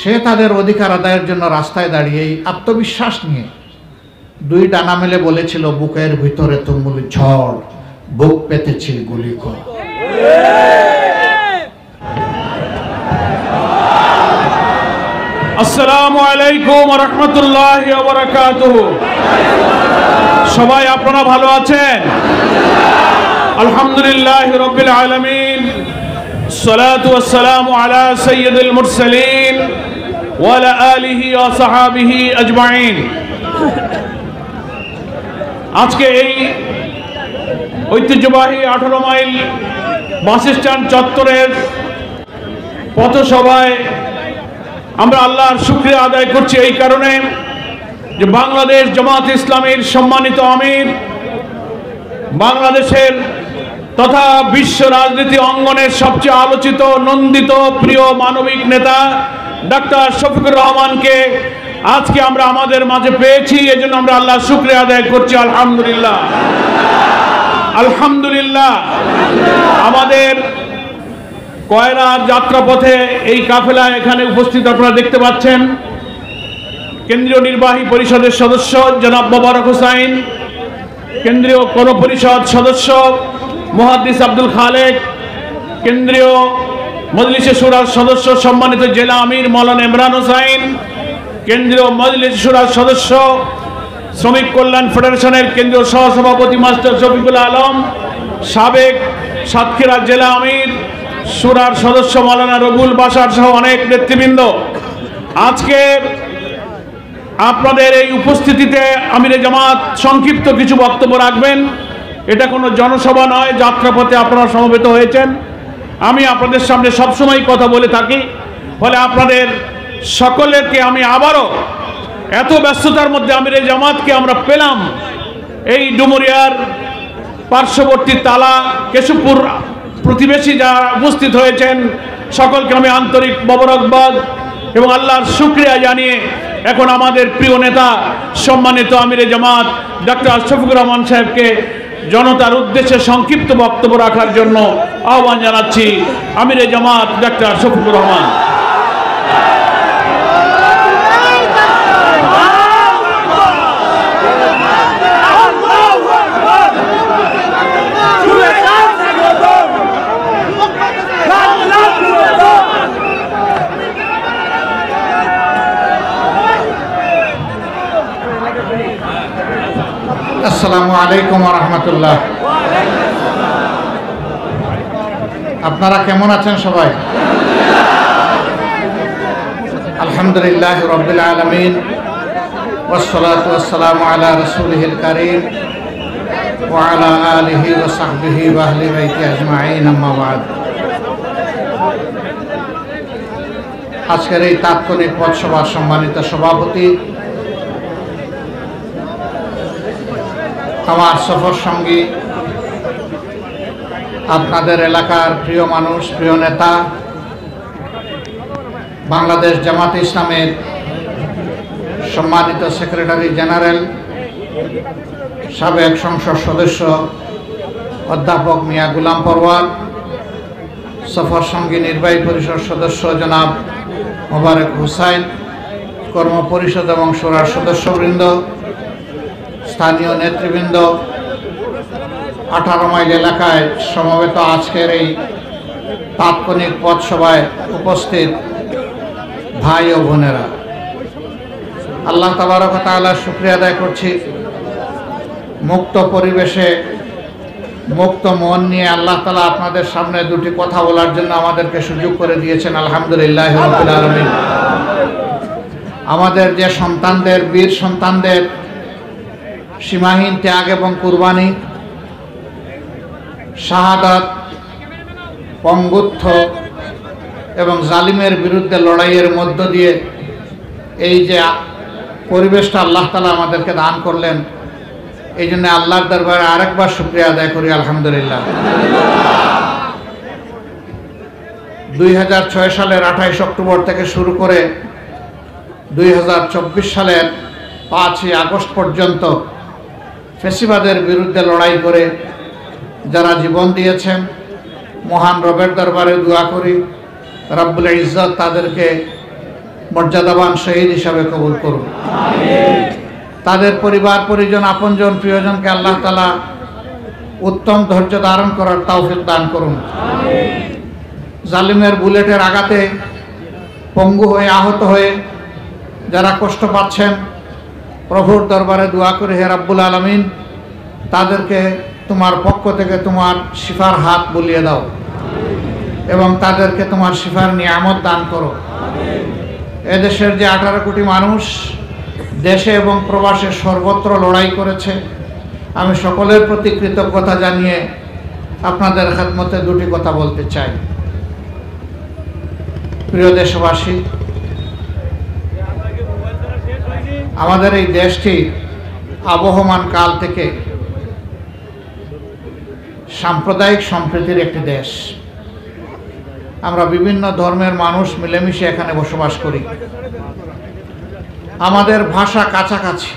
সে তাদের অধিকার আদায়ের জন্য রাস্তায় দাঁড়িয়ে আত্মবিশ্বাস নিয়ে দুই ডানা মেলে বলেছিল, বুকের ভিতরে তুমুল ঝড়, বুক পেতেছি গুলি কর। আসসালামু আলাইকুম ওয়া রাহমাতুল্লাহি ওয়া বারাকাতুহু। সবাই আপনারা ভালো আছেন? আলহামদুলিল্লাহি রাব্বিল আলামিন, সালাতু ওয়াস সালামু আলা সাইয়্যিদিল মুরসালিন ওয়া আলা আলিহি ওয়া সাহাবিহি আজমাইন। আজকে এই ঐতিহ্যবাহী 18 মাইল বাস স্ট্যান্ড চত্বরের পথসভায় আমরা আল্লাহর শুকরিয়া আদায় করছি এই কারণে যে বাংলাদেশ জামাত ইসলামীর সম্মানিত আমির, বাংলাদেশের তথা বিশ্ব রাজনীতি অঙ্গনের সবচেয়ে আলোচিত, নন্দিত, প্রিয় মানবিক নেতা ডাক্তার শফিকুর রহমানকে আজকে আমরা আমাদের মাঝে পেয়েছি। এজন্য আমরা আল্লাহর শুকরিয়া আদায় করছি। আলহামদুলিল্লাহ, আলহামদুলিল্লাহ। আমাদের কয়রা যাত্রাপথে এই কাফেলা এখানে উপস্থিত আপনারা দেখতে পাচ্ছেন। কেন্দ্রীয় নির্বাহী পরিষদের সদস্য জনাব মোবারক হোসাইন, কেন্দ্রীয় গণ পরিষদ সদস্য মুহাদ্দিস আব্দুল খালেক, কেন্দ্রীয় মজলিসে শুরার সদস্য সম্মানিত জেলা আমির মাওলানা ইমরান হোসাইন, কেন্দ্রীয় মজলিসে শুরার সদস্য শ্রমিক কল্যাণ ফেডারেশনের কেন্দ্রীয় সহসভাপতি মাস্টার শফিকুল আলম, সাবেক সাতক্ষীরা জেলা আমির শুরার সদস্য মাওলানা রবুল বাশার সহ অনেক নেতৃবৃন্দ, আজকে আপনাদের এই উপস্থিতিতে আমিরে জামাত সংক্ষিপ্ত কিছু বক্তব্য রাখবেন। এটা কোনো জনসভা নয়, যাত্রাপথে আপনারা সমবেত হয়েছেন। আমি আপনাদের সামনে সবসময় কথা বলে থাকি, ফলে আপনাদের সকলেরকে আমি আবারও এত ব্যস্ততার মধ্যে আমিরে জামাতকে আমরা পেলাম এই ডুমুরিয়ার পার্শ্ববর্তী তালা কেশবপুর প্রতিবেশী যারা উপস্থিত হয়েছেন সকলকে আমি আন্তরিক মোবারকবাদ এবং আল্লাহর শুকরিয়া জানিয়ে এখন আমাদের প্রিয় নেতা সম্মানিত আমিরে জামাত ডাক্তার শফিকুর রহমান সাহেবকে জনতার উদ্দেশ্যে সংক্ষিপ্ত বক্তব্য রাখার জন্য আহ্বান জানাচ্ছি। আমিরে জামাত ডাক্তার শফিকুর রহমান। আসসালামু আলাইকুম ওয়া রাহমাতুল্লাহ। আপনারা কেমন আছেন সবাই? আলহামদুলিল্লাহ রাব্বিল আলামিন, ওয়াসসালাতু ওয়াসসালামু আলা রাসূলিহিল কারীম ওয়া আলা আলিহি ওয়া সাহবিহি ওয়া আহলি বাইতি আজমাইন, আম্মা বা'দ। আজকের এই তাৎক্ষণিক পথসভার সম্মানিত সভাপতি, আমার সফর সঙ্গী, আপনাদের এলাকার প্রিয় মানুষ, প্রিয় নেতা, বাংলাদেশ জামাত ইসলামের সম্মানিত সেক্রেটারি জেনারেল, সাবেক সংসদ সদস্য অধ্যাপক মিয়া গোলাম পরওয়ার, সফর সঙ্গী নির্বাহী পরিষদ সদস্য জনাব মোবারক হোসাইন, কর্ম পরিষদ এবং শুরার সদস্যবৃন্দ, স্থানীয় নেতৃবৃন্দ, 18 মাইল এলাকায় সমবেত আজকের এই তাৎক্ষণিক পথসভায় উপস্থিত ভাই ও বোনেরা, আল্লাহ তাবারক ওয়া তাআলার শুকরিয়া আদায় করছি। মুক্ত পরিবেশে মুক্ত মন নিয়ে আল্লাহ তাআলা আপনাদের সামনে দুটি কথা বলার জন্য আমাদেরকে সুযোগ করে দিয়েছেন। আলহামদুলিল্লাহ রাব্বিল আলামিন। আমাদের যে সন্তানদের, বীর সন্তানদের সীমাহীন ত্যাগ এবং কুরবানি, শাহাদাত, পঙ্গুত্ব এবং জালিমের বিরুদ্ধে লড়াইয়ের মধ্য দিয়ে এই যে পরিবেশটা আল্লাহ তাআলা আমাদেরকে দান করলেন, এই জন্য আল্লাহর দরবারে আরেকবার শুকরিয়া আদায় করি। আলহামদুলিল্লাহ। 2006 সালের 28 অক্টোবর থেকে শুরু করে 2024 সালের 5ই আগস্ট পর্যন্ত ফেসিবাদের বিরুদ্ধে লড়াই করে যারা জীবন দিয়েছেন, মহান রবের দরবারে দোয়া করি রব্বুল ইজ্জত তাদেরকে মর্যাদাবান শহীদ হিসাবে কবুল করুন। তাদের পরিবার পরিজন আপনজন প্রিয়জনকে আল্লাহ তাআলা উত্তম ধৈর্য ধারণ করার তৌফিক দান করুন। জালিমের বুলেটের আঘাতে পঙ্গু হয়ে আহত হয়ে যারা কষ্ট পাচ্ছেন, প্রভুর দরবারে দোয়া করে হে রাব্বুল আলামিন তাদেরকে তোমার পক্ষ থেকে তোমার শিফার হাত বুলিয়ে দাও এবং তাদেরকে তোমার শিফার নিয়ামত দান করো। এদেশের যে 18 কোটি মানুষ দেশে এবং প্রবাসে সর্বত্র লড়াই করেছে, আমি সকলের প্রতি কৃতজ্ঞতা জানিয়ে আপনাদের খেদমতে দুটি কথা বলতে চাই। প্রিয় দেশবাসী, আমাদের এই দেশটি আবহমান কাল থেকে সাম্প্রদায়িক সম্প্রীতির একটি দেশ। আমরা বিভিন্ন ধর্মের মানুষ মিলেমিশে এখানে বসবাস করি। আমাদের ভাষা কাছাকাছি,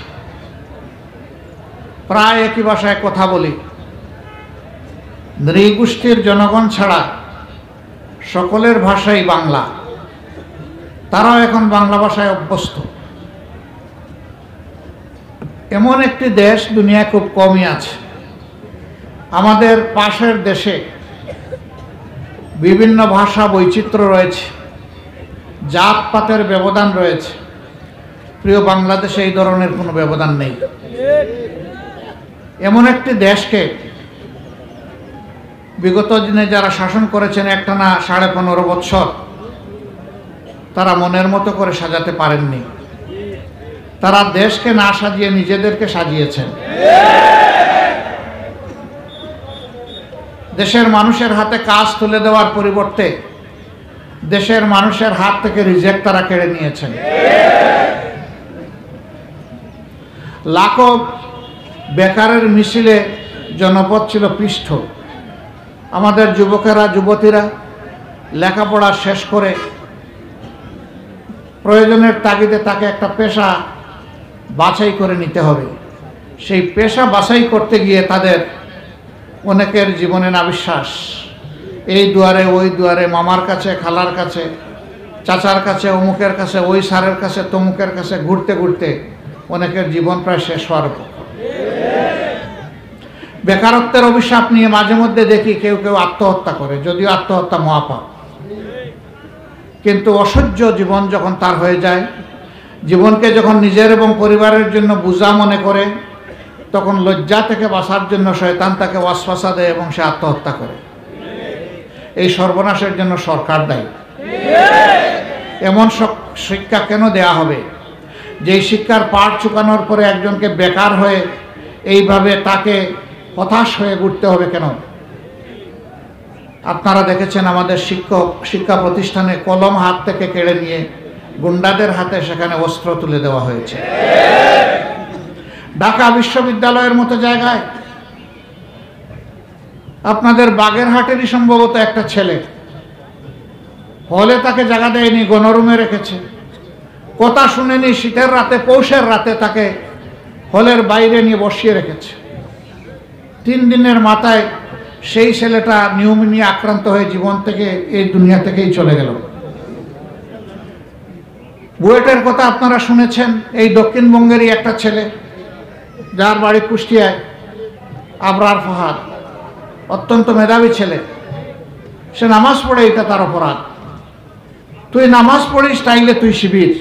প্রায় একই ভাষায় কথা বলি। নৃগোষ্ঠীর জনগণ ছাড়া সকলের ভাষাই বাংলা, তারাও এখন বাংলা ভাষায় অভ্যস্ত। এমন একটি দেশ দুনিয়ায় খুব কমই আছে। আমাদের পাশের দেশে বিভিন্ন ভাষা বৈচিত্র্য রয়েছে, জাতপাতের ব্যবধান রয়েছে। প্রিয় বাংলাদেশে এই ধরনের কোনো ব্যবধান নেই। এমন একটি দেশকে বিগত দিনে যারা শাসন করেছেন একটানা 15.5 বৎসর, তারা মনের মতো করে সাজাতে পারেননি। তারা দেশকে না সাজিয়ে নিজেদেরকে সাজিয়েছেন। দেশের মানুষের হাতে কাজ তুলে দেওয়ার পরিবর্তে দেশের মানুষের হাত থেকে রিজেক্ট তারা কেড়ে নিয়েছেন। লাখো বেকারের মিছিলে জনপদ ছিল পৃষ্ঠ। আমাদের যুবকেরা যুবতীরা লেখাপড়া শেষ করে প্রয়োজনের তাগিদে তাকে একটা পেশা বাছাই করে নিতে হবে। সেই পেশা বাছাই করতে গিয়ে তাদের অনেকের জীবনে নাবিশ্বাস, এই দুয়ারে ওই দুয়ারে, মামার কাছে, খালার কাছে, চাচার কাছে, অমুকের কাছে, ওই স্যারের কাছে, তমুকের কাছে ঘুরতে ঘুরতে অনেকের জীবন প্রায় শেষ হওয়ার উপর। বেকারত্বের অভিশাপ নিয়ে মাঝে মধ্যে দেখি কেউ কেউ আত্মহত্যা করে, যদিও আত্মহত্যা মহাপাপ। কিন্তু অসহ্য জীবন যখন তার হয়ে যায়, জীবনকে যখন নিজের এবং পরিবারের জন্য বোঝা মনে করে, তখন লজ্জা থেকে বাঁচার জন্য শয়তান তাকে ওয়াসওয়াসা দেয় এবং সে আত্মহত্যা করে। এই সর্বনাশের জন্য সরকার দায়ী। এমন শিক্ষা কেন দেয়া হবে যেই শিক্ষার পাঠ চুকানোর পরে একজনকে বেকার হয়ে এইভাবে তাকে হতাশ হয়ে ঘুরতে হবে কেন? আপনারা দেখেছেন আমাদের শিক্ষা প্রতিষ্ঠানে কলম হাত থেকে কেড়ে নিয়ে গুন্ডাদের হাতে সেখানে অস্ত্র তুলে দেওয়া হয়েছে। ঢাকা বিশ্ববিদ্যালয়ের মতো জায়গায় আপনাদের বাগেরহাটেরই সম্ভবত একটা ছেলে, হলে তাকে জায়গা দেয়নি, গণরুমে রেখেছে। কথা শুনেনি, শীতের রাতে, পৌষের রাতে তাকে হলের বাইরে নিয়ে বসিয়ে রেখেছে। 3 দিনের মাথায় সেই ছেলেটা নিউমোনিয়া আক্রান্ত হয়ে জীবন থেকে, এই দুনিয়া থেকেই চলে গেল। বুয়েটের কথা আপনারা শুনেছেন। এই দক্ষিণবঙ্গেরই একটা ছেলে, যার বাড়ি কুষ্টিয়ায়, আবরার ফাহাদ, অত্যন্ত মেধাবী ছেলে। সে নামাজ পড়ে, এটা তার অপরাধ। তুই নামাজ পড়িস তাইলে তুই শিবির,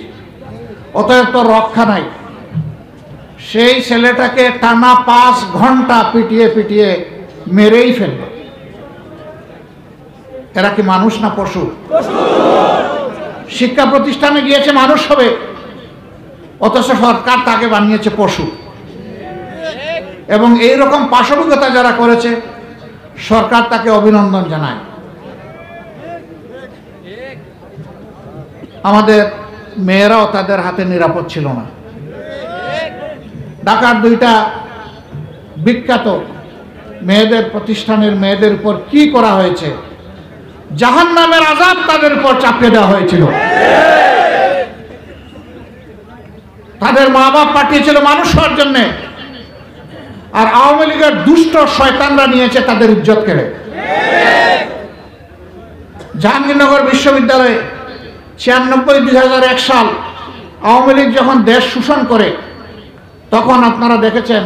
অতএব তোর রক্ষা নাই। সেই ছেলেটাকে টানা 5 ঘন্টা পিটিয়ে পিটিয়ে মেরেই ফেলল। এরা কি মানুষ না পশু? শিক্ষা প্রতিষ্ঠানে গিয়েছে মানুষ হবে, অথচ সরকার তাকে বানিয়েছে পশু। এবং এই রকম পাশবিকতা যারা করেছে, সরকার তাকে অভিনন্দন জানায়। আমাদের মেয়েরাও তাদের হাতে নিরাপদ ছিল না। ঢাকার 2টা বিখ্যাত মেয়েদের প্রতিষ্ঠানের মেয়েদের উপর কি করা হয়েছে? জাহান্নামের আযাব তাদের উপর চাপিয়ে দেওয়া হয়েছিল। তাদের মা বাপ পাঠিয়েছিল মানুষ হওয়ার জন্যে, আর আওয়ামী লীগের দুষ্ট শয়তানরা নিয়েছে তাদের ইজ্জত কেড়ে। জাহাঙ্গীরনগর বিশ্ববিদ্যালয়ে 96-2001 সাল আওয়ামী লীগ যখন দেশ শোষণ করে, তখন আপনারা দেখেছেন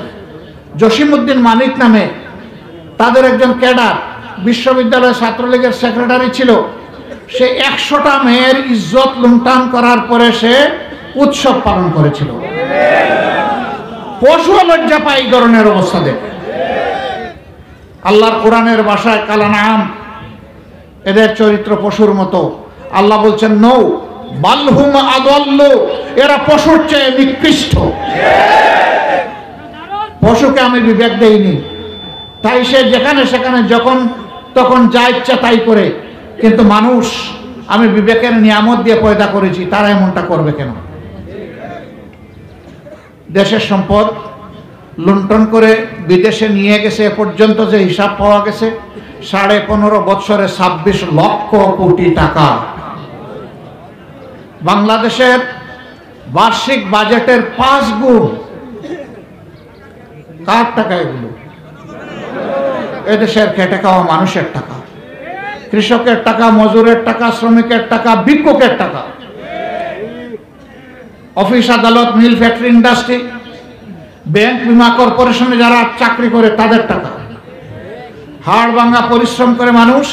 জসিমউদ্দিন মানিক নামে তাদের একজন ক্যাডার বিশ্ববিদ্যালয় ছাত্রলীগের সেক্রেটারি ছিল। সে 100টা মেয়ের ইজ্জত লুণ্ঠন করার পরে সে উৎসব পালন করেছিল। পশু লজ্জা পায় এই ধরনের অবস্থা দেখে। আল্লাহর কোরআনের ভাষায় কালানাম, এদের চরিত্র পশুর মতো। আল্লাহ বলছেন নৌ বালহুম আদাল্লু, এরা পশুর চেয়ে নিকৃষ্ট। পশুকে আমি বিবেক দেইনি, তাই সে যেখানে সেখানে যখন তখন যা ইচ্ছা তাই করে। কিন্তু মানুষ আমি বিবেকের নিয়ামত দিয়ে পয়দা করেছি, তারা এমনটা করবে কেন? দেশের সম্পদ লুণ্ঠন করে বিদেশে নিয়ে গেছে। এ পর্যন্ত যে হিসাব পাওয়া গেছে 15.5 বছরে 26 লক্ষ কোটি টাকা। বাংলাদেশের বার্ষিক বাজেটের 5 গুণ। কার টাকা এগুলো? এদেশের খেটে খাওয়া মানুষের টাকা, কৃষকের টাকা, মজুরের টাকা, শ্রমিকের টাকা, ভিক্ষুকের টাকা। অফিস আদালত, মিল, ফ্যাক্টরি, ইন্ডাস্ট্রি, ব্যাংক, বিমা কর্পোরেশনে যারা চাকরি করে তাদের টাকা। হাড় ভাঙা পরিশ্রম করে মানুষ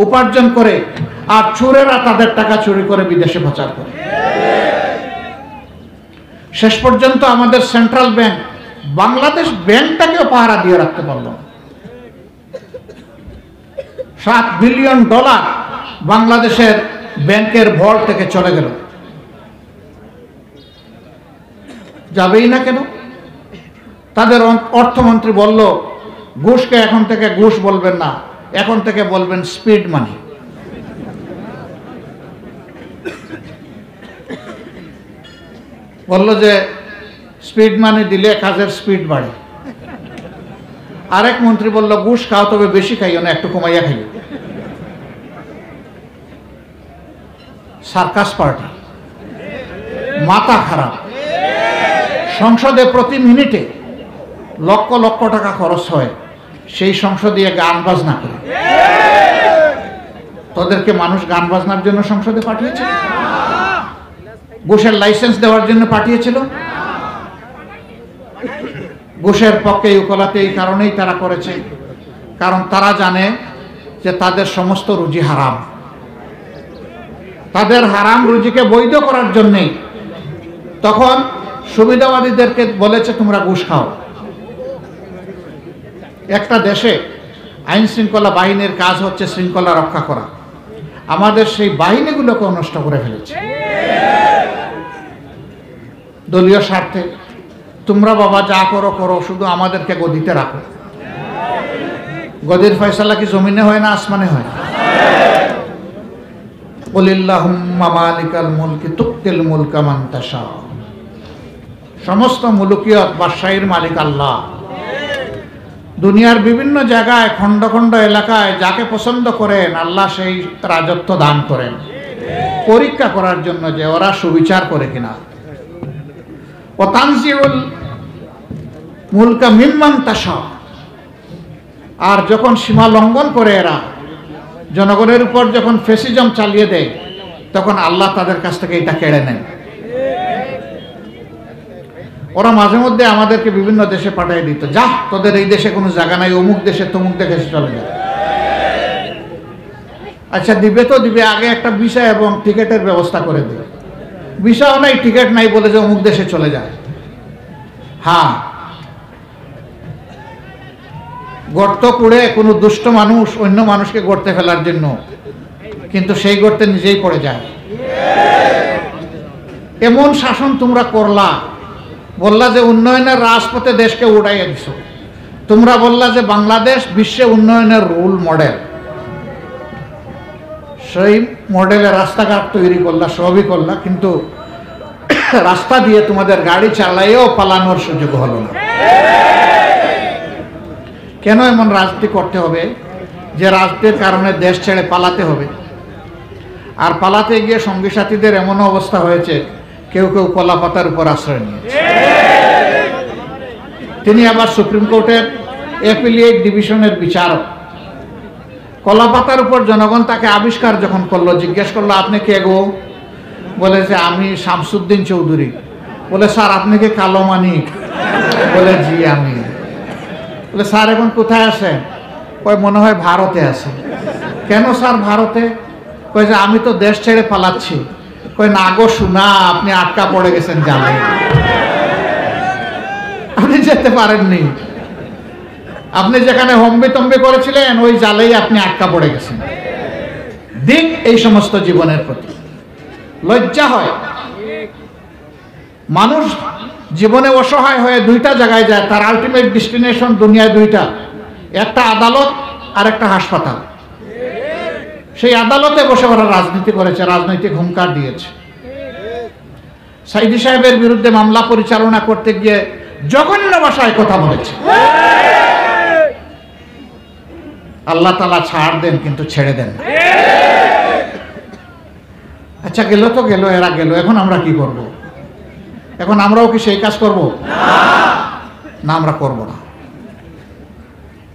উপার্জন করে, আর চোরেরা তাদের টাকা চুরি করে বিদেশে পাচার করে। শেষ পর্যন্ত আমাদের সেন্ট্রাল ব্যাংক বাংলাদেশ ব্যাংকটাকেও পাহারা দিয়ে রাখতে পারল। $7 বিলিয়ন বাংলাদেশের ব্যাংকের ভল্ট থেকে চলে গেল। যাবেই না কেন? তাদের অর্থমন্ত্রী বলল ঘুষকে এখন থেকে ঘুষ বলবেন না, এখন থেকে বলবেন স্পিড মানি। বলল যে স্পিড মানি দিলে কাজের স্পিড বাড়ে। আরেক মন্ত্রী বলল ঘুষ খাও, তবে বেশি খাইও না, একটু কমাইয়া খাইও। সার্কাস পার্টি, মাথা খারাপ। সংসদে প্রতি মিনিটে লক্ষ লক্ষ টাকা খরচ হয়, সেই সংসদে গান বাজনা করে। তোদেরকে মানুষ গান বাজনার জন্য সংসদে পাঠিয়েছে? ঘুষের লাইসেন্স দেওয়ার জন্য পাঠিয়েছিল? ঘুষের পক্ষে উকলাতে এই কারণেই তারা করেছে, কারণ তারা জানে যে তাদের সমস্ত রুজি হারাম। তাদের হারাম রুজিকে বৈধ করার জন্যই তখন সুবিধাবাদীদেরকে বলেছে তোমরা ঘুষ খাও। একটা দেশে আইন শৃঙ্খলা বাহিনীর কাজ হচ্ছে শৃঙ্খলা রক্ষা করা, আমাদের সেই বাহিনীগুলোকে নষ্ট করে ফেলেছে দলীয় স্বার্থে। তোমরা বাবা যা করো করো, শুধু আমাদেরকে গদিতে রাখো। গদির ফয়সালা কি জমিনে হয় না আসমানে হয়? কুলিল্লাহুম্মা মালিকাল মুলকি তুতিল মুলকা মান তাশা। সমস্ত মুলকিয়ত বাদশাহীর মালিক আল্লাহ। দুনিয়ার বিভিন্ন জায়গায় খণ্ড খণ্ড এলাকায় যাকে পছন্দ করেন আল্লাহ সেই রাজত্ব দান করেন, পরীক্ষা করার জন্য যে ওরা সুবিচার করে কিনা। ও তানজিউল মুলকা মিম্মান তাশা। আর যখন সীমা লঙ্ঘন করে এরা জনগণের উপর যখন ফ্যাসিজম চালিয়ে দেয়, তখন আল্লাহ তাদের কাছ থেকে এটা কেড়ে নেন। ওরা মাঝে মধ্যে আমাদেরকে বিভিন্ন দেশে পাঠিয়ে দিত, যা তোদের এই দেশে কোনো জায়গা নাই, অমুক দেশে তমুক দেশে চলে যায়। আচ্ছা দিবে তো দিবে, আগে একটা ভিসা এবং টিকেটের ব্যবস্থা করে দিবে। ভিসাও নাই, টিকিট নাই, বলে যে অমুক দেশে চলে যায়। হ্যাঁ, গর্ত কুড়ে কোনো দুষ্ট মানুষ অন্য মানুষকে গর্তে ফেলার জন্য, কিন্তু সেই গর্তে নিজেই পড়ে যায়। এমন শাসন তোমরা করলা, বললা যে উন্নয়নের রাজপথে দেশকে উড়াইয়া দিছ। তোমরা বললা যে বাংলাদেশ বিশ্বে উন্নয়নের রোল মডেল। সেই মডেলে রাস্তাঘাট তৈরি করলা, সবই করলা, কিন্তু রাস্তা দিয়ে তোমাদের গাড়ি চালাইও পালানোর সুযোগ হলো না। কেন এমন রাজনীতি করতে হবে যে রাজনীতির কারণে দেশ ছেড়ে পালাতে হবে? আর পালাতে গিয়ে সঙ্গী সাথীদের এমন অবস্থা হয়েছে, কেউ কেউ কলা পাতার উপর আশ্রয় নিয়েছে। তিনি আবার সুপ্রিম কোর্টের অ্যাপিলিয়েট ডিভিশনের বিচারক। কলা পাতার উপর জনগণ তাকে আবিষ্কার যখন করলো, জিজ্ঞেস করলো আপনি কে গো? বলে যে আমি শামসুদ্দিন চৌধুরী। বলে স্যার আপনি কি কালো মানিক? বলে জি আমি। বলে স্যার এখন কোথায় আছেন? কয় মনে হয় ভারতে আছে। কেন স্যার ভারতে? কয় যে আমি তো দেশ ছেড়ে পালাচ্ছি। কয় না গো শোনা, আপনি আটকা পড়ে গেছেন জালে, আপনি যেতে পারেননি। আপনি যেখানে হম্বি তম্বি করেছিলেন ওই জালেই আপনি আটকা পড়ে গেছেন। দিক এই সমস্ত জীবনের প্রতি লজ্জা হয়। মানুষ জীবনে অসহায় হয়ে দুইটা জায়গায় যায়, তার আলটিমেট ডেস্টিনেশন দুনিয়ায় দুইটা, একটা আদালত আর একটা হাসপাতাল। সেই আদালতে বসে ওরা রাজনীতি করেছে, রাজনৈতিক হুঙ্কার দিয়েছে। সাইদি সাহেবের বিরুদ্ধে মামলা পরিচালনা করতে গিয়ে জঘন্য ভাষায় কথা বলেছে। আল্লাহ তাআলা ছাড় দেন কিন্তু ছেড়ে দেন। আচ্ছা গেল তো গেল, এরা গেল, এখন আমরা কি করব? এখন আমরাও কি সেই কাজ করব? না, আমরা করব না।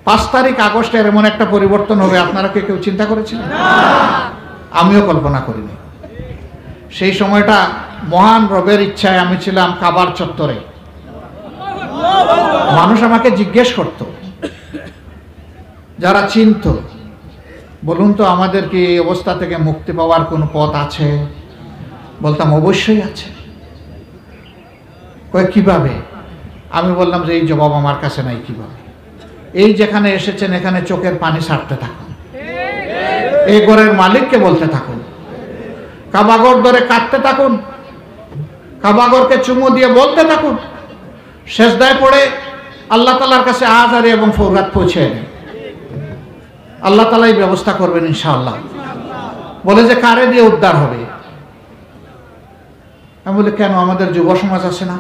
5 তারিখ আগস্টের এমন একটা পরিবর্তন হবে আপনারা কি কেউ চিন্তা করেছিলেন? আমিও কল্পনা করিনি। সেই সময়টা মহান রবের ইচ্ছায় আমি ছিলাম কাবার চত্বরে। মানুষ আমাকে জিজ্ঞেস করত, যারা চিনত, বলুন তো আমাদের কি এই অবস্থা থেকে মুক্তি পাওয়ার কোনো পথ আছে? বলতাম অবশ্যই আছে। কয় কিভাবে? আমি বললাম যে এই জবাব আমার কাছে নাই। কিভাবে? এই যেখানে এসেছেন এখানে চোখের পানি ছাড়তে থাকুন, এই ঘরের মালিককে বলতে থাকুন, কাবাগর ধরে কাঁদতে থাকুন, কাবাগরকে চুমু দিয়ে বলতে থাকুন, সেজদায় পড়ে আল্লাহ তাআলার কাছে আযারি এবং ফৌরাত পৌঁছে দেন। আল্লাহ তাআলাই ব্যবস্থা করবেন ইনশাআল্লাহ। বলে যে কারে দিয়ে উদ্ধার হবে? আমি বলি কেন, আমাদের যুব সমাজ আছে না?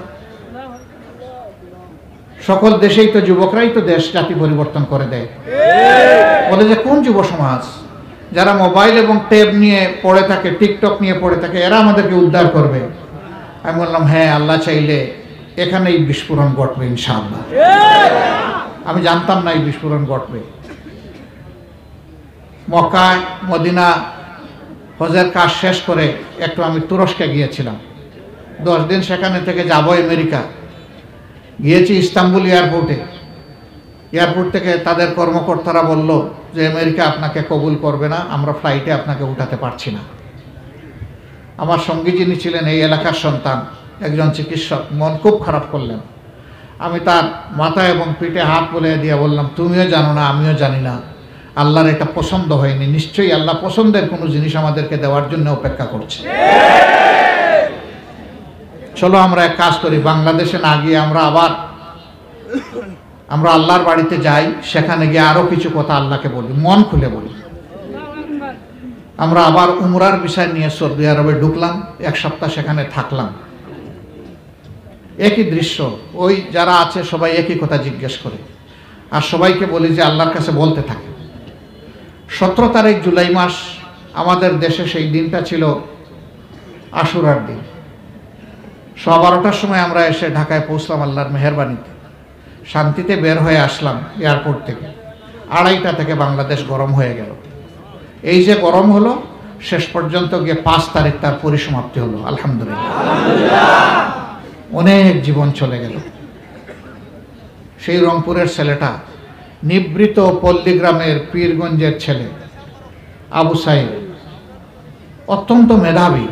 সকল দেশেই তো যুবকরাই তো দেশ জাতি পরিবর্তন করে দেয়। বলে যে কোন যুব সমাজ? যারা মোবাইল এবং ট্যাব নিয়ে পড়ে থাকে, টিকটক নিয়ে পড়ে থাকে, এরা আমাদেরকে উদ্ধার করবে। আমি বললাম হ্যাঁ, আল্লাহ চাইলে এখানেই বিস্ফোরণ ঘটবে ইনশাআল্লাহ। আমি জানতাম না এই বিস্ফোরণ ঘটবে। মক্কা মদিনা হজের কাজ শেষ করে একটু আমি তুরস্কে গিয়েছিলাম। 10 দিন সেখানে থেকে যাব আমেরিকা। গিয়েছি ইস্তাম্বুল এয়ারপোর্টে। এয়ারপোর্ট থেকে তাদের কর্মকর্তারা বলল যে আমেরিকা আপনাকে কবুল করবে না, আমরা ফ্লাইটে আপনাকে উঠাতে পারছি না। আমার সঙ্গী যিনি ছিলেন এই এলাকার সন্তান, একজন চিকিৎসক, মন খুব খারাপ করলেন। আমি তার মাথা এবং পিঠে হাত বুলিয়ে দিয়ে বললাম তুমিও জানো না আমিও জানি না, আল্লাহর এটা পছন্দ হয়নি, নিশ্চয়ই আল্লাহ পছন্দের কোনো জিনিস আমাদেরকে দেওয়ার জন্য অপেক্ষা করছে। চলো আমরা এক কাজ করি, বাংলাদেশে না গিয়ে আমরা আল্লাহর বাড়িতে যাই, সেখানে গিয়ে আরো কিছু কথা আল্লাহকে বলি, মন খুলে বলি। আমরা আবার উমরার বিষয় নিয়ে সৌদি আরবে ঢুকলাম, 1 সপ্তাহ সেখানে থাকলাম। একই দৃশ্য, ওই যারা আছে সবাই একই কথা জিজ্ঞেস করে, আর সবাইকে বলি যে আল্লাহর কাছে বলতে থাকে। 17 তারিখ জুলাই মাস আমাদের দেশে সেই দিনটা ছিল আশুরার দিন। 12টার সময় আমরা এসে ঢাকায় পৌঁছলাম আল্লাহর মেহেরবানিতে। শান্তিতে বের হয়ে আসলাম এয়ারপোর্ট থেকে। 2:30টা থেকে বাংলাদেশ গরম হয়ে গেল। এই যে গরম হলো, শেষ পর্যন্ত গিয়ে 5 তারিখ তার পরিসমাপ্তি হলো। আলহামদুলিল্লাহ, অনেক জীবন চলে গেল। সেই রংপুরের ছেলেটা, নিবৃত পল্লীগ্রামের পীরগঞ্জের ছেলে আবু সাইদ, অত্যন্ত মেধাবী।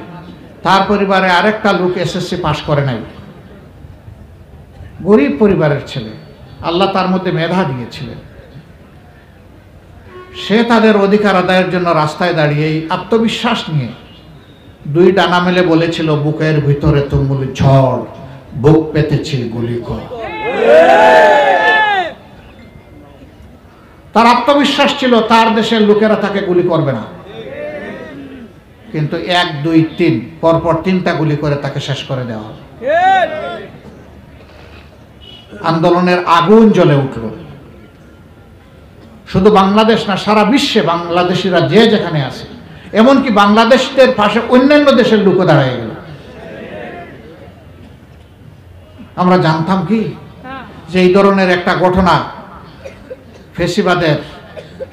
তার পরিবারে আরেকটা লোক এসএসসি পাশ করে নাই, গরিব পরিবারের ছেলে, আল্লাহ তার মধ্যে মেধা দিয়েছিলেন। সে তাদের অধিকার আদায়ের জন্য রাস্তায় দাঁড়িয়ে আত্মবিশ্বাস নিয়ে 2 ডানা মেলে বলেছিল, বুকের ভিতরে তুমুল ঝড়, বুক পেতেছি গুলি কর। তার আত্মবিশ্বাস ছিল তার দেশের লোকেরা তাকে গুলি করবে না, কিন্তু 1, 2, 3 পরপর 3টা গুলি করে তাকে শেষ করে দেওয়া। আন্দোলনের আগুন জ্বলে উঠল। শুধু বাংলাদেশ না, সারা বিশ্বে বাংলাদেশিরা যে যেখানে আছে, এমনকি বাংলাদেশদের পাশে অন্যান্য দেশের লোক দাঁড়িয়ে গেল। আমরা জানতাম কি যে এই ধরনের একটা ঘটনা ফেসিবাদের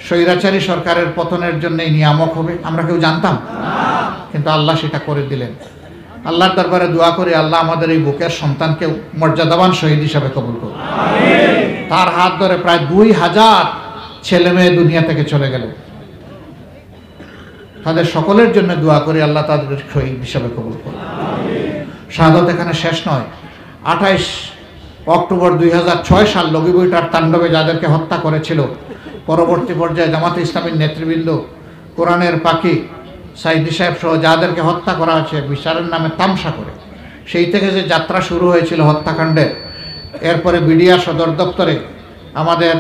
স্বৈরাচারী সরকারের পতনের জন্য নিয়ামক হবে, আমরা কেউ জানতাম? কিন্তু আল্লাহ সেটা করে দিলেন। আল্লাহর দরবারে দোয়া করি, আল্লাহ আমাদের এই বুকের সন্তানকে মর্যাদাবান শহীদ হিসাবে কবুল করুন। তার হাত ধরে প্রায় 2000 ছেলে মেয়ে দুনিয়া থেকে চলে গেল। তাদের সকলের জন্য দোয়া করি, আল্লাহ তাদের শহীদ হিসাবে কবুল করুন। শাহাদত এখানে শেষ নয়। 28 অক্টোবর 2006 সাল লগিবইটার তাণ্ডবে যাদেরকে হত্যা করেছিল, পরবর্তী পর্যায়ে জামাতে ইসলামীর নেতৃবৃন্দ, কোরআনের পাখি সাইদি সাহেব সহ যাদেরকে হত্যা করা হয়েছে বিচারের নামে তামসা করে, সেই থেকে যে যাত্রা শুরু হয়েছিল হত্যাকাণ্ডের, এরপরে বিডিআর সদর দপ্তরে আমাদের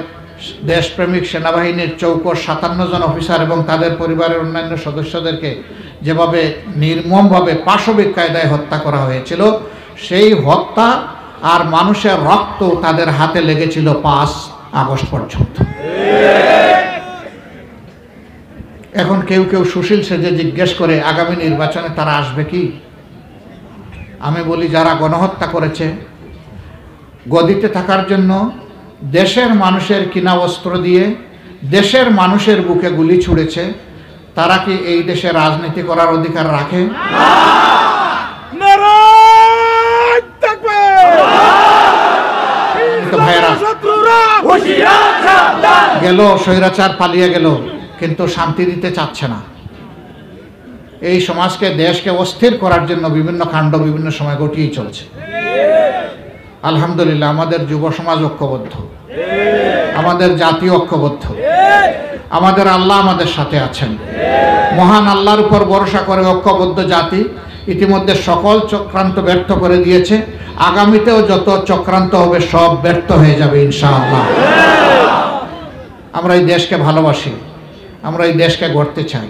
দেশপ্রেমিক সেনাবাহিনীর চৌকোর 57 জন অফিসার এবং তাদের পরিবারের অন্যান্য সদস্যদেরকে যেভাবে নির্মমভাবে পাশবিক কায়দায় হত্যা করা হয়েছিল, সেই হত্যা আর মানুষের রক্ত তাদের হাতে লেগেছিল 5 আগস্ট পর্যন্ত। এখন কেউ কেউ সুশীল সেজে জিজ্ঞেস করে আগামী নির্বাচনে তারা আসবে কি? আমি বলি, যারা গণহত্যা করেছে, গদিতে থাকার জন্য দেশের মানুষের কিনা অস্ত্র দিয়ে দেশের মানুষের বুকে গুলি ছুড়েছে, তারা কি এই দেশে রাজনীতি করার অধিকার রাখে? গেল স্বৈরাচার পালিয়ে গেল, কিন্তু শান্তি দিতে চাচ্ছে না। এই সমাজকে, দেশকে অস্থির করার জন্য বিভিন্ন কাণ্ড বিভিন্ন সময় ঘটিয়েই চলছে। আলহামদুলিল্লাহ আমাদের যুব সমাজ ঐক্যবদ্ধ, আমাদের জাতি ঐক্যবদ্ধ, আমাদের আল্লাহ আমাদের সাথে আছেন। মহান আল্লাহর উপর ভরসা করে ঐক্যবদ্ধ জাতি ইতিমধ্যে সকল চক্রান্ত ব্যর্থ করে দিয়েছে। আগামীতেও যত চক্রান্ত হবে সব ব্যর্থ হয়ে যাবে ইনশাআল্লাহ। আমরা এই দেশকে ভালোবাসি, আমরা এই দেশকে গড়তে চাই।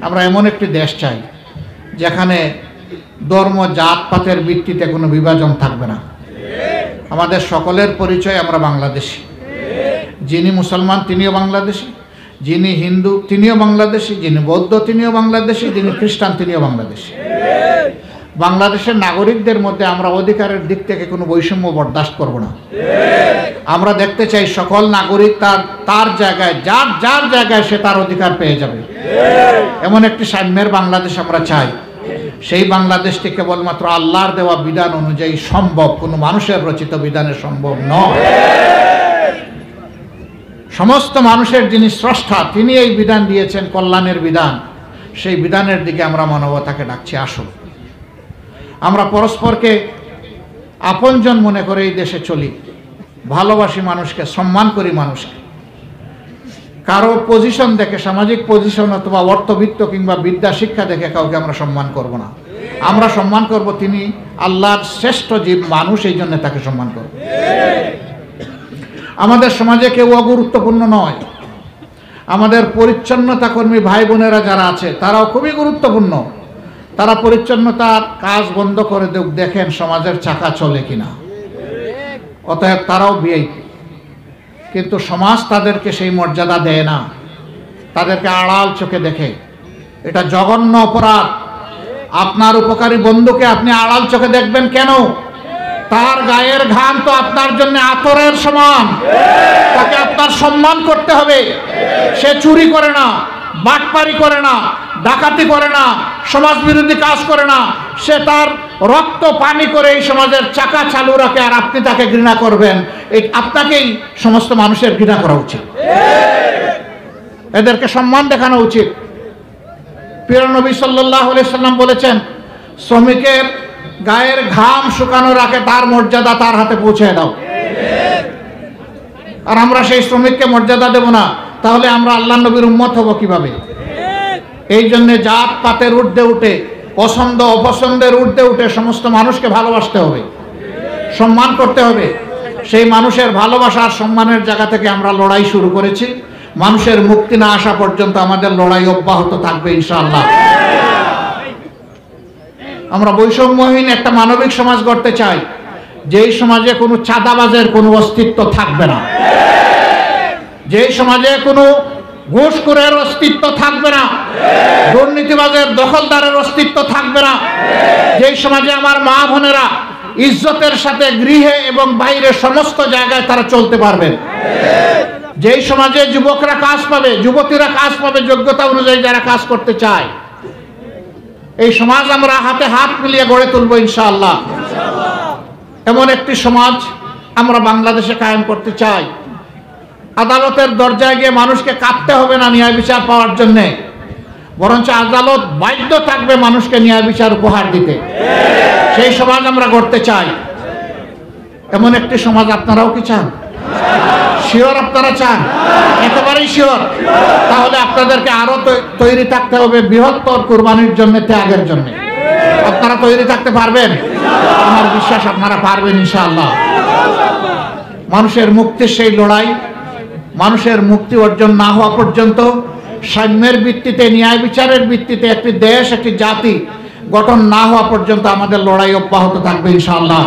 আমরা এমন একটি দেশ চাই যেখানে ধর্ম জাতপাতের ভিত্তিতে কোনো বিভাজন থাকবে না। আমাদের সকলের পরিচয় আমরা বাংলাদেশি। যিনি মুসলমান তিনিও বাংলাদেশি, যিনি হিন্দু তিনিও বাংলাদেশি, যিনি বৌদ্ধ তিনিও বাংলাদেশি, যিনি খ্রিস্টান তিনিও বাংলাদেশি। বাংলাদেশের নাগরিকদের মধ্যে আমরা অধিকারের দিক থেকে কোনো বৈষম্য বরদাস্ত করব না। আমরা দেখতে চাই সকল নাগরিক তার জায়গায়, যার জায়গায় সে তার অধিকার পেয়ে যাবে। এমন একটি সাম্যের বাংলাদেশ আমরা চাই। সেই বাংলাদেশটি কেবলমাত্র আল্লাহর দেওয়া বিধান অনুযায়ী সম্ভব, কোনো মানুষের রচিত বিধানে সম্ভব নয়। সমস্ত মানুষের যিনি স্রষ্টা, তিনি এই বিধান দিয়েছেন, কল্যাণের বিধান। সেই বিধানের দিকে আমরা মানবতাকে ডাকছি, আসুন আমরা পরস্পরকে আপনজন মনে করে এই দেশে চলি, ভালোবাসি মানুষকে, সম্মান করি মানুষকে। কারো পজিশন দেখে, সামাজিক পজিশন অথবা অর্থবিত্ত কিংবা বিদ্যা শিক্ষা দেখে কাউকে আমরা সম্মান করব না। আমরা সম্মান করব তিনি আল্লাহর শ্রেষ্ঠ জীব মানুষ, এই জন্য তাকে সম্মান করব। আমাদের সমাজে কেউ অগুরুত্বপূর্ণ নয়। আমাদের পরিচ্ছন্নতা কর্মী ভাই বোনেরা যারা আছে তারাও খুবই গুরুত্বপূর্ণ। তারা পরিচ্ছন্নতার কাজ বন্ধ করে দেখেন সমাজের চাকা চলে কিনা। অতএব তারাও ভিআইপি, কিন্তু সমাজ তাদেরকে সেই মর্যাদা দেয় না, তাদেরকে আড়াল চোখে দেখে। এটা জঘন্য অপরাধ। আপনার উপকারী বন্ধুকে আপনি আড়াল চোখে দেখবেন কেন? তার গায়ের ঘাম তো আপনার জন্য আতরের সমান। তাকে আপনার সম্মান করতে হবে। সে চুরি করে না, বাটপারি করে না, ডাকাতি করে না, সমাজ বিরোধী কাজ করে না। সে তার রক্ত পানি করে এই সমাজের চাকা চালু রাখে, আর আপনি তাকে ঘৃণা করবেন। আপনাকেই সমস্ত মানুষের ঘৃণা করা উচিত। এদেরকে সম্মান দেখানো উচিত। প্রিয় নবী সাল্লাল্লাহু আলাইহি সাল্লাম বলেছেন, শ্রমিকের গায়ের ঘাম শুকানোর আগে তার মর্যাদা তার হাতে পৌঁছে দাও। আর আমরা সেই শ্রমিককে মর্যাদা দেব না, তাহলে আমরা আল্লাহ নবীর উম্মত হব কিভাবে? এই জন্য জাত পাতের ঊর্ধ্বে উঠে, পছন্দ অপছন্দের ঊর্ধ্বে উঠে সমস্ত মানুষকে ভালোবাসতে হবে, সম্মান করতে হবে। সেই মানুষের ভালোবাসা আর সম্মানের জায়গা থেকে আমরা লড়াই শুরু করেছি। মানুষের মুক্তি না আসা পর্যন্ত আমাদের লড়াই অব্যাহত থাকবে ইনশাআল্লাহ। আমরা বৈষম্যহীন একটা মানবিক সমাজ গড়তে চাই, যেই সমাজে কোনো চাঁদাবাজের কোনো অস্তিত্ব থাকবে না, যেই সমাজে কোনো ঘুষখোরের অস্তিত্ব থাকবে না, দুর্নীতিবাজের দখলদারের অস্তিত্ব থাকবে না, যেই সমাজে আমার মা বোনেরা ইজ্জতের সাথে গৃহে এবং বাইরে সমস্ত জায়গায় তারা চলতে পারবেন। যেই সমাজে যুবকরা কাজ পাবে, যুবতীরা কাজ পাবে, যোগ্যতা অনুযায়ী যারা কাজ করতে চায়, এই সমাজ আমরা হাতে হাত মিলিয়ে গড়ে তুলব ইনশাআল্লাহ। এমন একটি সমাজ আমরা বাংলাদেশে কায়েম করতে চাই। আদালতের দরজায় গিয়ে মানুষকে কাঁদতে হবে না ন্যায় বিচার পাওয়ার জন্যে, বরঞ্চ আদালত বাধ্য থাকবে মানুষকে ন্যায় বিচার উপহার দিতে। সেই সমাজ আমরা গড়তে চাই। এমন একটি সমাজ আপনারাও কি চান? শিওর আপনারা চান? একেবারেই শিওর? তাহলে আপনাদেরকে আরো তৈরি থাকতে হবে বৃহত্তর কুরবানির জন্য, ত্যাগের জন্য। আপনারা তৈরি থাকতে পারবেন? আমার বিশ্বাস আপনারা পারবেন ইনশাআল্লাহ। মানুষের মুক্তির সেই লড়াই, মানুষের মুক্তি অর্জন না হওয়া পর্যন্ত, সাম্যের ভিত্তিতে, ন্যায় বিচারের ভিত্তিতে একটি দেশ, একটি জাতি গঠন না হওয়া পর্যন্ত আমাদের লড়াই অব্যাহত থাকবে ইনশাআল্লাহ।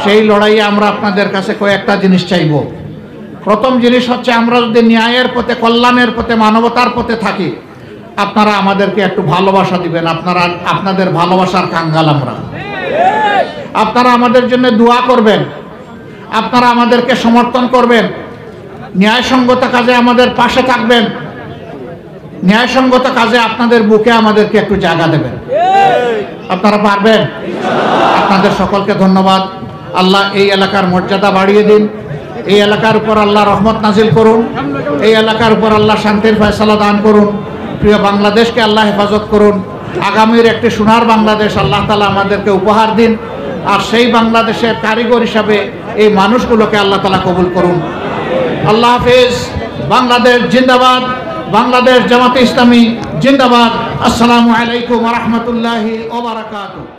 সেই লড়াইয়ে আমরা আপনাদের কাছে কয়েকটা জিনিস চাইব। প্রথম জিনিস হচ্ছে, আমরা যদি ন্যায়ের পথে, কল্যাণের পথে, মানবতার পথে থাকি, আপনারা আমাদেরকে একটু ভালোবাসা দিবেন। আপনাদের ভালোবাসার কাঙ্গাল আমরা। আপনারা আমাদের জন্য দোয়া করবেন, আপনারা আমাদেরকে সমর্থন করবেন, ন্যায়সঙ্গত কাজে আমাদের পাশে থাকবেন, ন্যায়সঙ্গত কাজে আপনাদের বুকে আমাদেরকে একটু জায়গা দেবেন। আপনারা পারবেন? আপনাদের সকলকে ধন্যবাদ। আল্লাহ এই এলাকার মর্যাদা বাড়িয়ে দিন, এই এলাকার উপর আল্লাহ রহমত নাজিল করুন, এই এলাকার উপর আল্লাহ শান্তির ফয়সালা দান করুন। প্রিয় বাংলাদেশকে আল্লাহ হেফাজত করুন। আগামীর একটি সোনার বাংলাদেশ আল্লাহ তাআলা আমাদেরকে উপহার দিন, আর সেই বাংলাদেশের কারিগর হিসাবে এই মানুষগুলোকে আল্লাহ তাআলা কবুল করুন। আল্লাহ হাফেজ। বাংলাদেশ জিন্দাবাদ। বাংলাদেশ জামাতে ইসলামী জিন্দাবাদ। আসসালামু আলাইকুম ওয়া রাহমাতুল্লাহি ওয়া বারাকাতুহু।